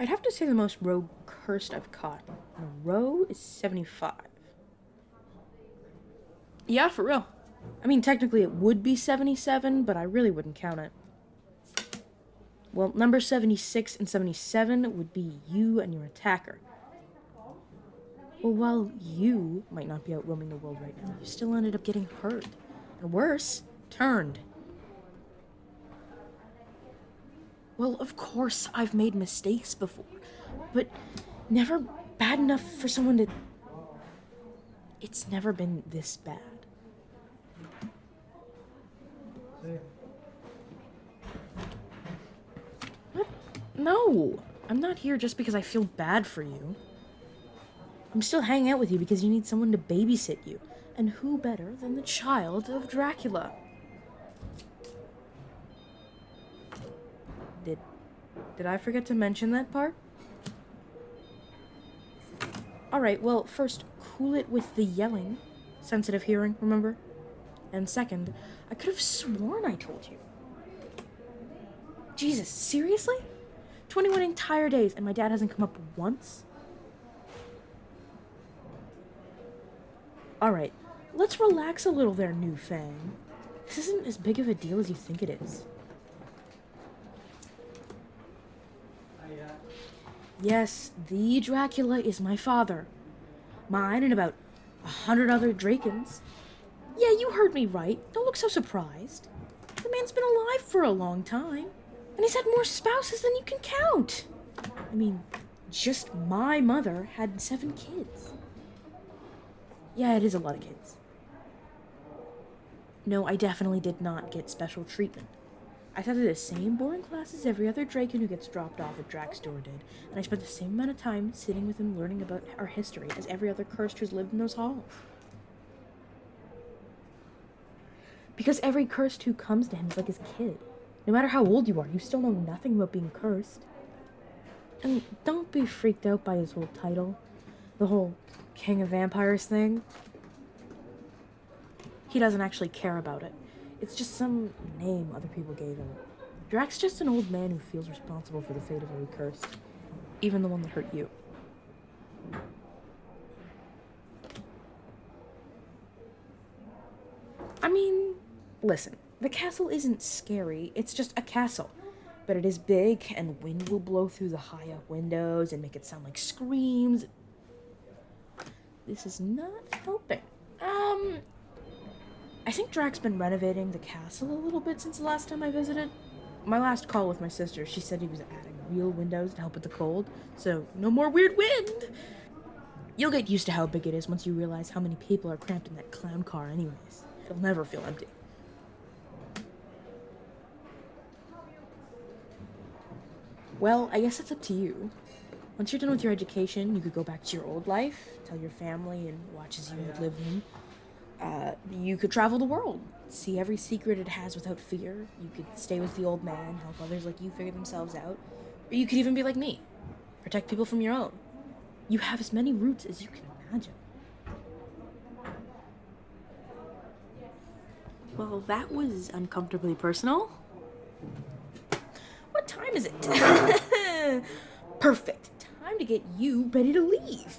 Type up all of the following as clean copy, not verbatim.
I'd have to say the most rogue cursed I've caught in a row is 75. Yeah, for real. I mean, technically it would be 77, but I really wouldn't count it. Well, number 76 and 77 would be you and your attacker. Well, while you might not be out roaming the world right now, you still ended up getting hurt. And worse, turned. Well, of course I've made mistakes before, but never bad enough for someone to... It's never been this bad. What? No, I'm not here just because I feel bad for you. I'm still hanging out with you because you need someone to babysit you. And who better than the child of Dracula? Did I forget to mention that part? Alright, well, first, cool it with the yelling. Sensitive hearing, remember? And second, I could have sworn I told you. Jesus, seriously? 21 entire days and my dad hasn't come up once? Alright, let's relax a little there, new Fang. This isn't as big of a deal as you think it is. Yes, the Dracula is my father. Mine and about 100 other Drakens. Yeah, you heard me right. Don't look so surprised. The man's been alive for a long time. And he's had more spouses than you can count. I mean, just my mother had 7 kids. Yeah, it is a lot of kids. No, I definitely did not get special treatment. I sat in the same boring class as every other Draken who gets dropped off at Drax door did, and I spent the same amount of time sitting with him learning about our history as every other cursed who's lived in those halls. Because every cursed who comes to him is like his kid. No matter how old you are, you still know nothing about being cursed. And don't be freaked out by his whole title. The whole King of Vampires thing. He doesn't actually care about it. It's just some name other people gave him. Drax's just an old man who feels responsible for the fate of every cursed. Even the one that hurt you. I mean, listen. The castle isn't scary. It's just a castle. But it is big, and wind will blow through the high-up windows and make it sound like screams. This is not helping. I think Drax's been renovating the castle a little bit since the last time I visited. My last call with my sister, she said he was adding real windows to help with the cold, so no more weird wind! You'll get used to how big it is once you realize how many people are cramped in that clown car anyways. It'll never feel empty. Well, I guess it's up to you. Once you're done with your education, you could go back to your old life, tell your family and watch as you live in. You could travel the world, see every secret it has without fear. You could stay with the old man, help others like you figure themselves out. Or you could even be like me, protect people from your own. You have as many routes as you can imagine. Well, that was uncomfortably personal. What time is it? Perfect. Time to get you ready to leave.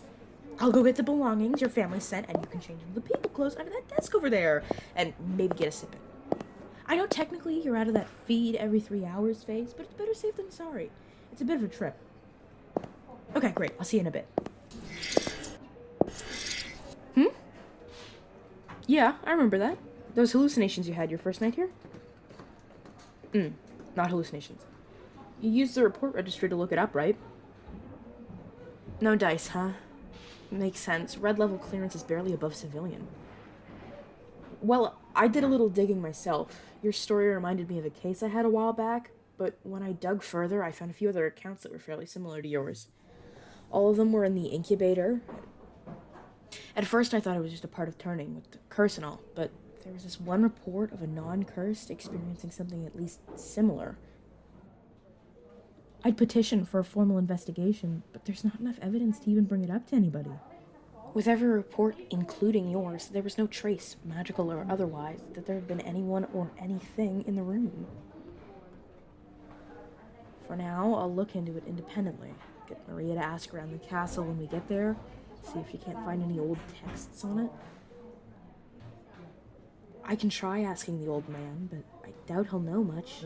I'll go get the belongings your family sent, and you can change into the people clothes under that desk over there, and maybe get a sip in. I know technically you're out of that feed every 3 hours phase, but it's better safe than sorry. It's a bit of a trip. Okay, great. I'll see you in a bit. Yeah, I remember that. Those hallucinations you had your first night here? Not hallucinations. You used the report registry to look it up, right? No dice, huh? Makes sense. Red level clearance is barely above civilian. Well, I did a little digging myself. Your story reminded me of a case I had a while back, but when I dug further, I found a few other accounts that were fairly similar to yours. All of them were in the incubator. At first, I thought it was just a part of turning with the curse and all, but there was this one report of a non-cursed experiencing something at least similar. I'd petition for a formal investigation, but there's not enough evidence to even bring it up to anybody. With every report, including yours, there was no trace, magical or otherwise, that there had been anyone or anything in the room. For now, I'll look into it independently. Get Maria to ask around the castle when we get there, see if she can't find any old texts on it. I can try asking the old man, but I doubt he'll know much.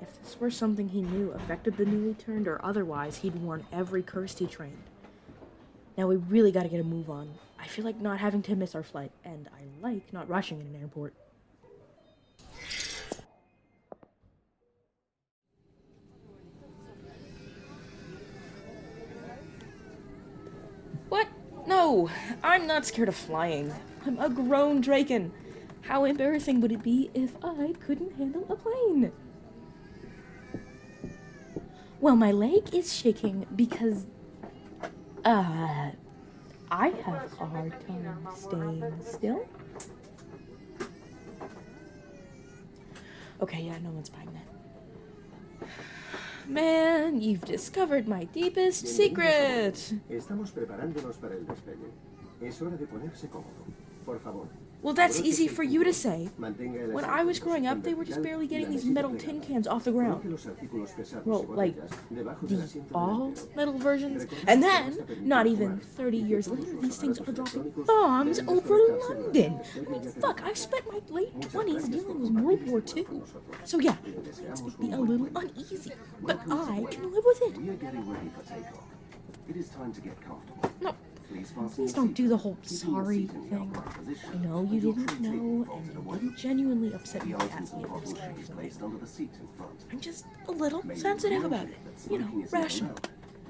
If this were something he knew affected the newly turned or otherwise, he'd warn every cursed he trained. Now we really gotta get a move on. I feel like not having to miss our flight, and I like not rushing in an airport. What? No, I'm not scared of flying. I'm a grown Draken. How embarrassing would it be if I couldn't handle a plane? Well, my leg is shaking because, I have a hard time staying still. Okay, yeah, no one's buying that. Man, you've discovered my deepest secret. Estamos preparándonos para el despegue. Es hora de ponerse cómodo. Por favor. Well, that's easy for you to say. When I was growing up, they were just barely getting these metal tin cans off the ground. Well, like, the all-metal versions. And then, not even 30 years later, these things are dropping bombs over London. I mean, fuck, I've spent my late 20s dealing with World War II. So yeah, it's gonna be a little uneasy, but I can live with it. We are getting ready for takeoff. It is time to get comfortable. No. Please don't do the whole sorry thing. I know you didn't know, and it didn't genuinely upset me to ask me if this kind of thing. I'm just a little sensitive about it. You know, rational.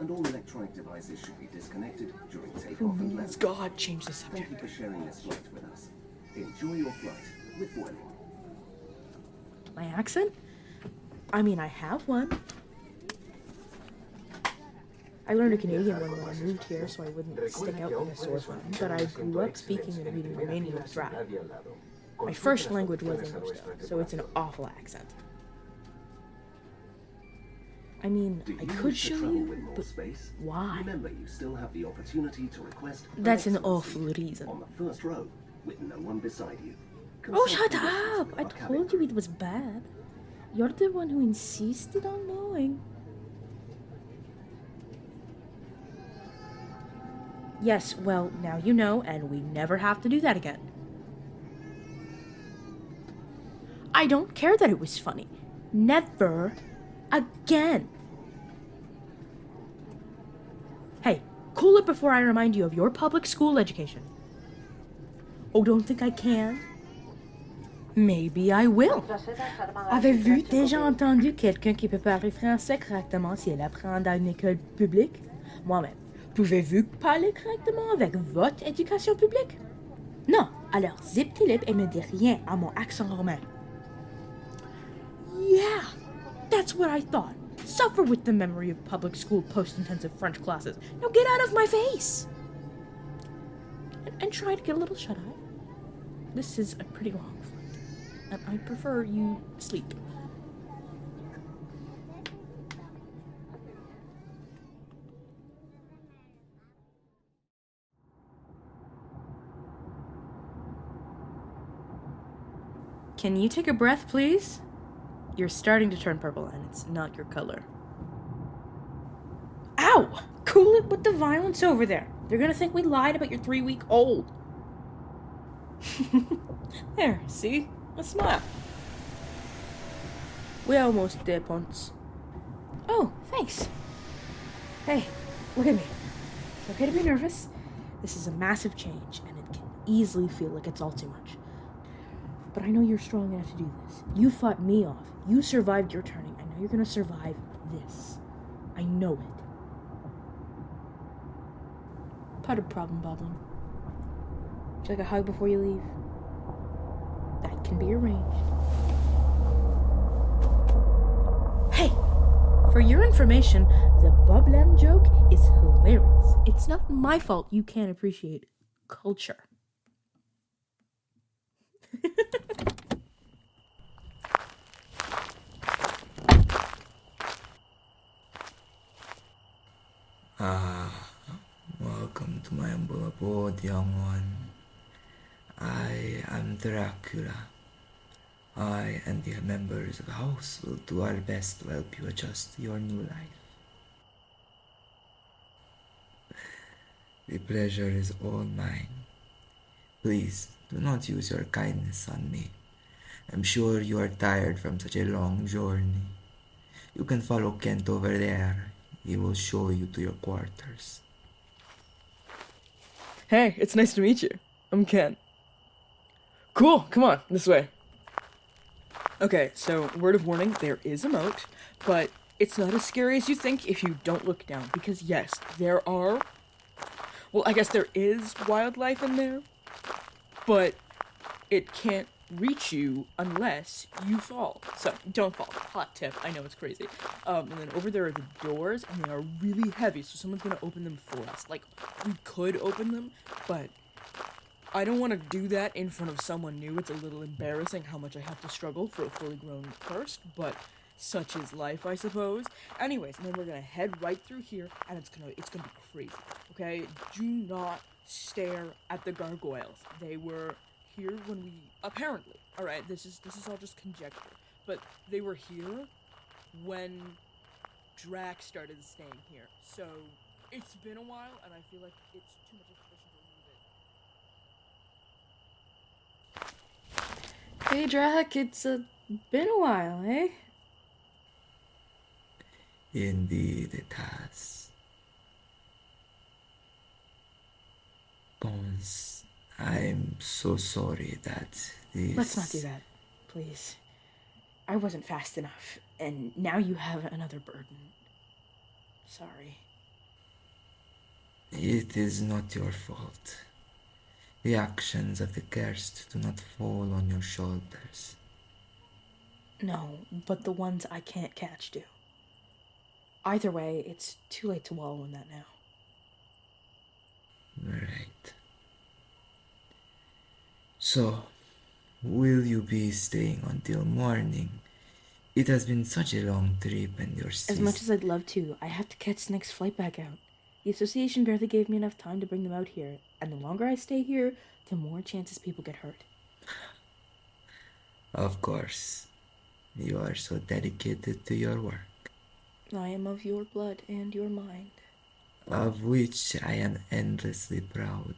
And all electronic devices should be disconnected during takeoff and landing. God, change the subject. Thank you for sharing this flight with us. Enjoy your flight with Welling. My accent? I mean, I have one. I learned a Canadian one when I moved here so I wouldn't stick out like a sore thumb, but I grew up speaking and reading Romanian with Vlad. My first language was English though, so it's an awful accent. I mean, I could show you, but why? Remember, you still have the opportunity to request. That's an awful reason. On the first row, with no one beside you. Oh, shut up! I told you it was bad. You're the one who insisted on knowing. Yes, well, now you know, and we never have to do that again. I don't care that it was funny. Never again. Hey, cool it before I remind you of your public school education. Oh, don't think I can? Maybe I will. Avez-vous déjà entendu quelqu'un qui peut parler français correctement si elle apprend dans une école publique? Moi-même. Pouvez-vous parler correctement avec votre éducation publique? Non, alors zip-tilip et me dis rien à mon accent romain. Yeah, that's what I thought. Suffer with the memory of public school post-intensive French classes. Now get out of my face! And try to get a little shut-eye. This is a pretty long flight, and I'd prefer you sleep. Can you take a breath, please? You're starting to turn purple, and it's not your color. Ow! Cool it with the violence over there. They're gonna think we lied about your 3-week-old. There, see? A smile. We almost did once. Oh, thanks. Hey, look at me. It's okay to be nervous. This is a massive change, and it can easily feel like it's all too much. But I know you're strong enough to do this. You fought me off. You survived your turning. I know you're gonna survive this. I know it. Part of problem, Boblin. Would you like a hug before you leave? That can be arranged. Hey! For your information, the Boblin joke is hilarious. It's not my fault you can't appreciate culture. Welcome to my humble abode, young one. I am Dracula, I and the members of the house will do our best to help you adjust to your new life. The pleasure is all mine. Please do not use your kindness on me. I'm sure you are tired from such a long journey. You can follow Kent over there. He will show you to your quarters. Hey, it's nice to meet you. I'm Ken. Cool, come on, this way. Okay, so word of warning, there is a moat, but it's not as scary as you think if you don't look down, because yes, there are... Well, I guess there is wildlife in there, but it can't reach you unless you fall. So, don't fall. Hot tip. I know it's crazy. And then over there are the doors, and they are really heavy, so someone's gonna open them for us. Like, we could open them, but I don't want to do that in front of someone new. It's a little embarrassing how much I have to struggle for a fully grown first, but such is life, I suppose. Anyways, and then we're gonna head right through here, and it's gonna be crazy. Okay? Do not stare at the gargoyles. They were here when we apparently. All right, this is all just conjecture, but they were here when Drac started staying here. So it's been a while, and I feel like it's too much information to remove it. Hey Drac, it's been a while, eh? Indeed it has. Bones, I'm so sorry that this... Let's not do that, please. I wasn't fast enough, and now you have another burden. Sorry. It is not your fault. The actions of the cursed do not fall on your shoulders. No, but the ones I can't catch do. Either way, it's too late to wallow in that now. Right. So, will you be staying until morning? It has been such a long trip and your As much as I'd love to, I have to catch the next flight back out. The association barely gave me enough time to bring them out here, and the longer I stay here, the more chances people get hurt. Of course. You are so dedicated to your work. I am of your blood and your mind. Of which I am endlessly proud.